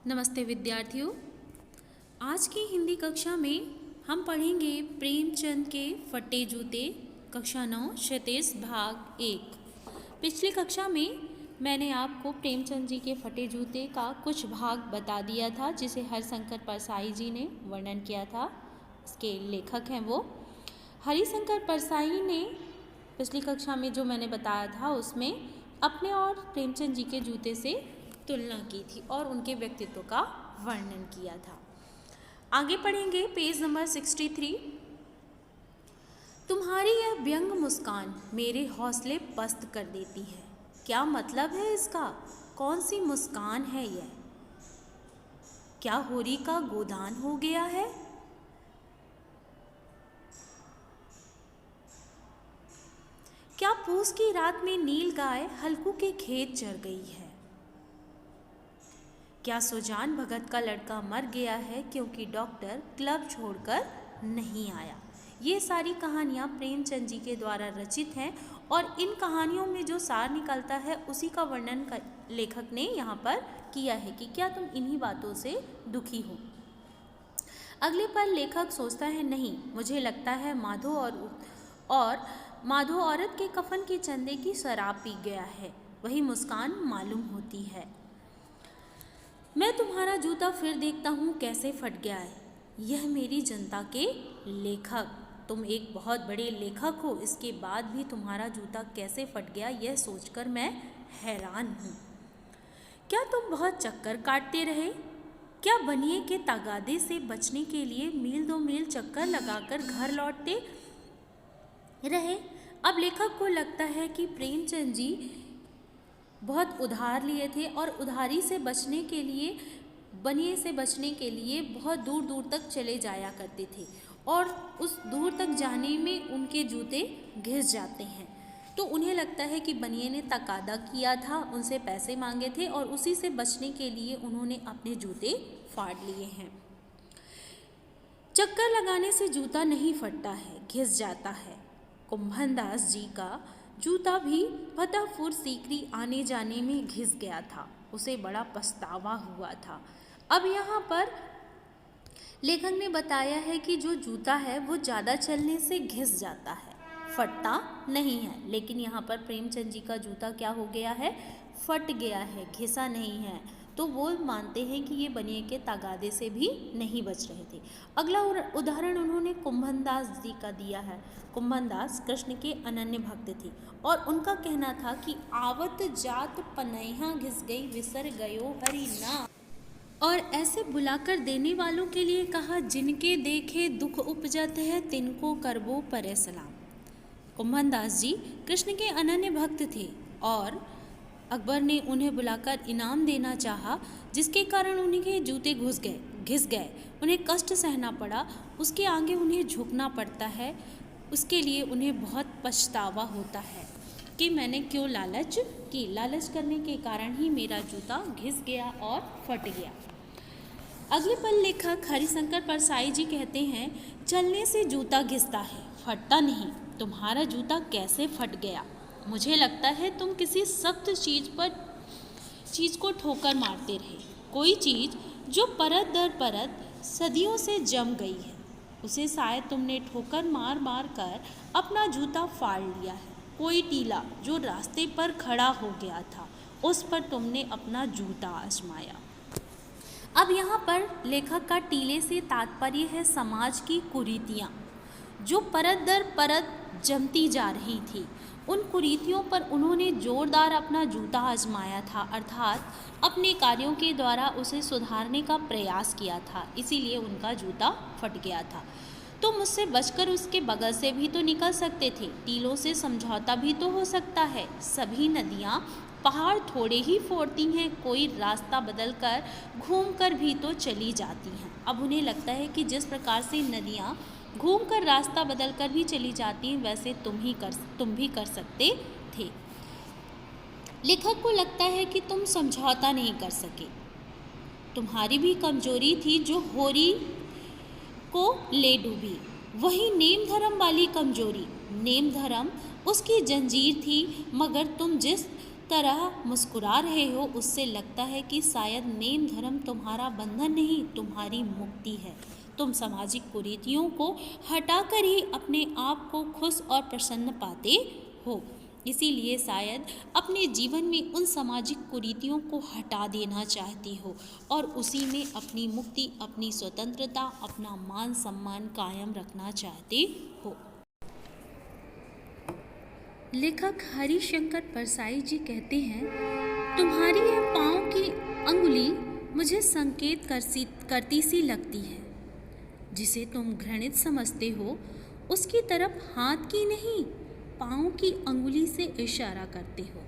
नमस्ते विद्यार्थियों। आज की हिंदी कक्षा में हम पढ़ेंगे प्रेमचंद के फटे जूते, कक्षा 9 क्षितिज भाग 1। पिछली कक्षा में मैंने आपको प्रेमचंद जी के फटे जूते का कुछ भाग बता दिया था, जिसे हरिशंकर परसाई जी ने वर्णन किया था। इसके लेखक हैं वो हरिशंकर परसाई ने। पिछली कक्षा में जो मैंने बताया था उसमें अपने और प्रेमचंद जी के जूते से तुलना की थी और उनके व्यक्तित्व का वर्णन किया था। आगे पढ़ेंगे पेज नंबर 63। तुम्हारी यह व्यंग मुस्कान मेरे हौसले पस्त कर देती है। क्या मतलब है इसका? कौन सी मुस्कान है यह? क्या होरी का गोदान हो गया है? क्या पूस की रात में नील गाय हल्कू के खेत चर गई है? क्या सुजान भगत का लड़का मर गया है क्योंकि डॉक्टर क्लब छोड़कर नहीं आया? ये सारी कहानियाँ प्रेमचंद जी के द्वारा रचित हैं और इन कहानियों में जो सार निकलता है उसी का वर्णन लेखक ने यहाँ पर किया है कि क्या तुम इन्हीं बातों से दुखी हो। अगले पर लेखक सोचता है, नहीं, मुझे लगता है माधो औरत के कफन के चंदे की शराब पी गया है। वही मुस्कान मालूम होती है। मैं तुम्हारा जूता फिर देखता हूँ कैसे फट गया है। यह मेरी जनता के लेखक, तुम एक बहुत बड़े लेखक हो, इसके बाद भी तुम्हारा जूता कैसे फट गया यह सोचकर मैं हैरान हूँ। क्या तुम बहुत चक्कर काटते रहे? क्या बनिए के तगादे से बचने के लिए मील दो मील चक्कर लगाकर घर लौटते रहे? अब लेखक को लगता है कि प्रेमचंद जी बहुत उधार लिए थे और उधारी से बचने के लिए, बनिए से बचने के लिए बहुत दूर दूर तक चले जाया करते थे और उस दूर तक जाने में उनके जूते घिस जाते हैं। तो उन्हें लगता है कि बनिए ने तकादा किया था, उनसे पैसे मांगे थे और उसी से बचने के लिए उन्होंने अपने जूते फाड़ लिए हैं। चक्कर लगाने से जूता नहीं फटता है, घिस जाता है। कुंभनदास जी का जूता भी फतेहपुर सीकरी आने जाने में घिस गया था। उसे बड़ा पछतावा हुआ था। अब यहाँ पर लेखक ने बताया है कि जो जूता है वो ज़्यादा चलने से घिस जाता है, फटता नहीं है। लेकिन यहाँ पर प्रेमचंद जी का जूता क्या हो गया है? फट गया है, घिसा नहीं है। तो वो मानते हैं कि ये बनिए के तगादे से भी नहीं बच रहे थे। अगला उदाहरण उन्होंने कुंभनदास जी का दिया है। कुंभनदास कृष्ण के अनन्य भक्त थे और उनका कहना था कि आवत जात पनैहा घिस गई विसर गयो हरि नाम, और ऐसे बुलाकर देने वालों के लिए कहा, जिनके देखे दुख उपजत है तिनको करबो परे सलाम। कुंभनदास जी कृष्ण के अनन्य भक्त थे और अकबर ने उन्हें बुलाकर इनाम देना चाहा, जिसके कारण उनके जूते घिस गए। उन्हें कष्ट सहना पड़ा, उसके आगे उन्हें झुकना पड़ता है। उसके लिए उन्हें बहुत पछतावा होता है कि मैंने क्यों लालच की। लालच करने के कारण ही मेरा जूता घिस गया और फट गया। अगले पल लेखक हरिशंकर परसाई जी कहते हैं, चलने से जूता घिसता है, फटता नहीं। तुम्हारा जूता कैसे फट गया? मुझे लगता है तुम किसी सख्त चीज़ को ठोकर मारते रहे। कोई चीज़ जो परत दर परत सदियों से जम गई है, उसे शायद तुमने ठोकर मार मार कर अपना जूता फाड़ लिया है। कोई टीला जो रास्ते पर खड़ा हो गया था, उस पर तुमने अपना जूता आजमाया। अब यहाँ पर लेखक का टीले से तात्पर्य है समाज की कुरीतियाँ जो परत दर परत जमती जा रही थी। उन कुरीतियों पर उन्होंने जोरदार अपना जूता आजमाया था, अर्थात अपने कार्यों के द्वारा उसे सुधारने का प्रयास किया था, इसीलिए उनका जूता फट गया था। तो मुझसे बचकर उसके बगल से भी तो निकल सकते थे, टीलों से समझौता भी तो हो सकता है। सभी नदियाँ पहाड़ थोड़े ही फोड़ती हैं, कोई रास्ता बदलकर घूमकर भी तो चली जाती हैं। अब उन्हें लगता है कि जिस प्रकार से नदियाँ घूमकर रास्ता बदलकर भी चली जाती हैं, वैसे तुम भी कर सकते थे। लेखक को लगता है कि तुम समझौता नहीं कर सके। तुम्हारी भी कमजोरी थी जो होरी को ले डूबी, वही नेम धर्म वाली कमजोरी। नेम धर्म उसकी जंजीर थी, मगर तुम जिस तरह मुस्कुरा रहे हो, उससे लगता है कि शायद नेम धर्म तुम्हारा बंधन नहीं, तुम्हारी मुक्ति है। तुम सामाजिक कुरीतियों को हटाकर ही अपने आप को खुश और प्रसन्न पाते हो। इसीलिए शायद अपने जीवन में उन सामाजिक कुरीतियों को हटा देना चाहती हो और उसी में अपनी मुक्ति, अपनी स्वतंत्रता, अपना मान सम्मान कायम रखना चाहते हो। लेखक हरिशंकर परसाई जी कहते हैं, तुम्हारी यह पाँव की अंगुली मुझे संकेत करती सी लगती है। जिसे तुम घृणित समझते हो उसकी तरफ हाथ की नहीं, पाँव की अंगुली से इशारा करते हो।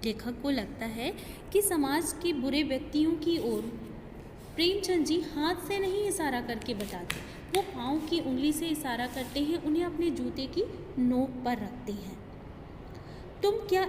लेखक को लगता है कि समाज के बुरे व्यक्तियों की ओर प्रेमचंद जी हाथ से नहीं इशारा करके बताते, वो पाँव की उंगली से इशारा करते हैं, उन्हें अपने जूते की नोक पर रखते हैं। तुम क्या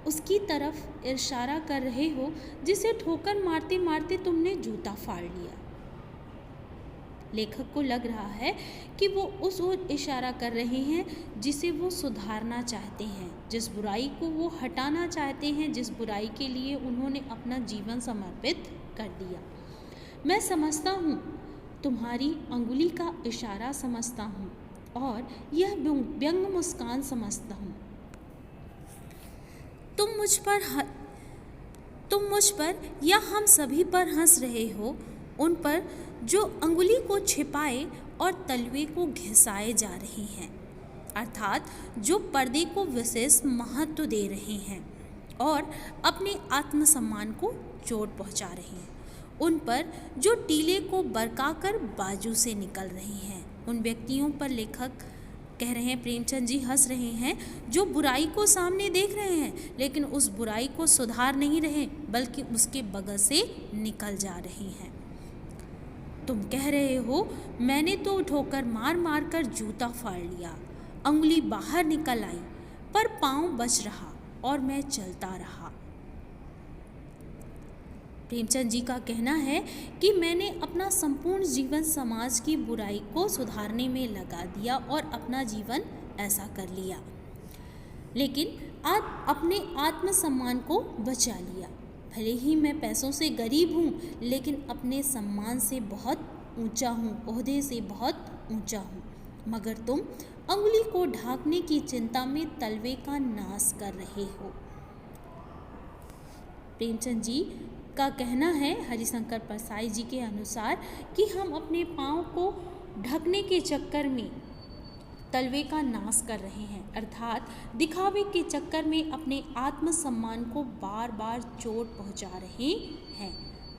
उसकी तरफ इशारा कर रहे हो जिसे ठोकर मारते मारते तुमने जूता फाड़ लिया। लेखक को लग रहा है कि वो उस ओर इशारा कर रहे हैं जिसे वो सुधारना चाहते हैं, जिस बुराई को वो हटाना चाहते हैं, जिस बुराई के लिए उन्होंने अपना जीवन समर्पित कर दिया। मैं समझता हूँ, तुम्हारी अंगुली का इशारा समझता हूँ और यह व्यंग मुस्कान समझता हूँ। तुम मुझ पर या हम सभी पर हंस रहे हो, उन पर जो अंगुली को छिपाए और तलवे को घिसाए जा रहे हैं, अर्थात जो पर्दे को विशेष महत्व दे रहे हैं और अपने आत्मसम्मान को चोट पहुंचा रहे हैं, उन पर जो टीले को बरकाकर बाजू से निकल रहे हैं, उन व्यक्तियों पर लेखक कह रहे हैं, प्रेमचंद जी हंस रहे हैं, जो बुराई को सामने देख रहे हैं लेकिन उस बुराई को सुधार नहीं रहे बल्कि उसके बगल से निकल जा रहे हैं। तुम कह रहे हो, मैंने तो ठोकर मार मार कर जूता फाड़ लिया, अंगुली बाहर निकल आई पर पाँव बच रहा और मैं चलता रहा। प्रेमचंद जी का कहना है कि मैंने अपना संपूर्ण जीवन समाज की बुराई को सुधारने में लगा दिया और अपना जीवन ऐसा कर लिया, लेकिन आज अपने आत्मसम्मान को बचा लिया। भले ही मैं पैसों से गरीब हूँ लेकिन अपने सम्मान से बहुत ऊंचा हूँ, ओहदे से बहुत ऊंचा हूँ। मगर तुम अंगुली को ढांकने की चिंता में तलवे का नाश कर रहे हो। प्रेमचंद जी का कहना है, हरिशंकर परसाई जी के अनुसार, कि हम अपने पाँव को ढकने के चक्कर में तलवे का नाश कर रहे हैं, अर्थात दिखावे के चक्कर में अपने आत्मसम्मान को बार बार चोट पहुंचा रहे हैं,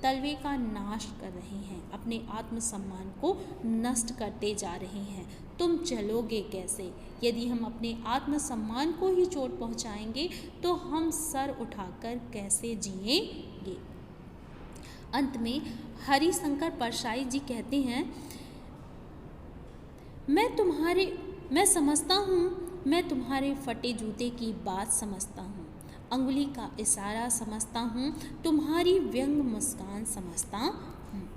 तलवे का नाश कर रहे हैं, अपने आत्मसम्मान को नष्ट करते जा रहे हैं। तुम चलोगे कैसे? यदि हम अपने आत्मसम्मान को ही चोट पहुंचाएंगे तो हम सर उठाकर कैसे जिएंगे? अंत में हरिशंकर परसाई जी कहते हैं, मैं समझता हूँ, मैं तुम्हारे फटे जूते की बात समझता हूँ, अंगुली का इशारा समझता हूँ, तुम्हारी व्यंग मुस्कान समझता हूँ।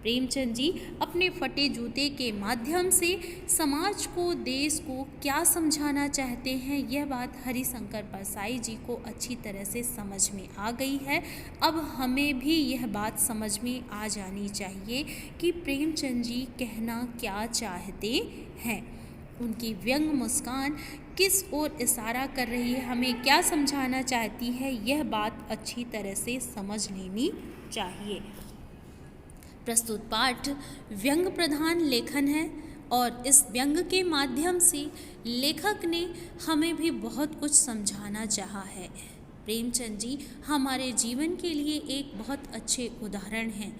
प्रेमचंद जी अपने फटे जूते के माध्यम से समाज को, देश को क्या समझाना चाहते हैं, यह बात हरिशंकर परसाई जी को अच्छी तरह से समझ में आ गई है। अब हमें भी यह बात समझ में आ जानी चाहिए कि प्रेमचंद जी कहना क्या चाहते हैं, उनकी व्यंग मुस्कान किस ओर इशारा कर रही है, हमें क्या समझाना चाहती है, यह बात अच्छी तरह से समझ लेनी चाहिए। प्रस्तुत पाठ व्यंग प्रधान लेखन है और इस व्यंग के माध्यम से लेखक ने हमें भी बहुत कुछ समझाना चाहा है। प्रेमचंद जी हमारे जीवन के लिए एक बहुत अच्छे उदाहरण हैं।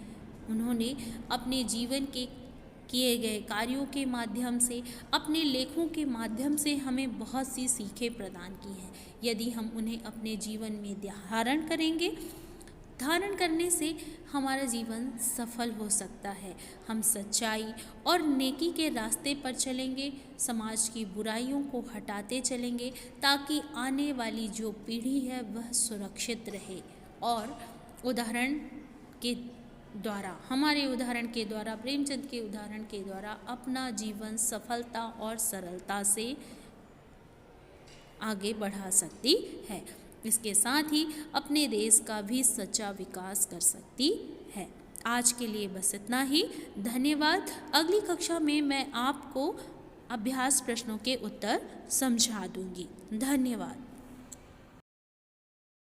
उन्होंने अपने जीवन के किए गए कार्यों के माध्यम से, अपने लेखों के माध्यम से हमें बहुत सी सीखें प्रदान की हैं। यदि हम उन्हें अपने जीवन में धारण करने से हमारा जीवन सफल हो सकता है। हम सच्चाई और नेकी के रास्ते पर चलेंगे, समाज की बुराइयों को हटाते चलेंगे ताकि आने वाली जो पीढ़ी है वह सुरक्षित रहे और हमारे उदाहरण के द्वारा, प्रेमचंद के उदाहरण के द्वारा अपना जीवन सफलता और सरलता से आगे बढ़ा सकती है। इसके साथ ही अपने देश का भी सच्चा विकास कर सकती है। आज के लिए बस इतना ही। धन्यवाद। अगली कक्षा में मैं आपको अभ्यास प्रश्नों के उत्तर समझा दूंगी। धन्यवाद।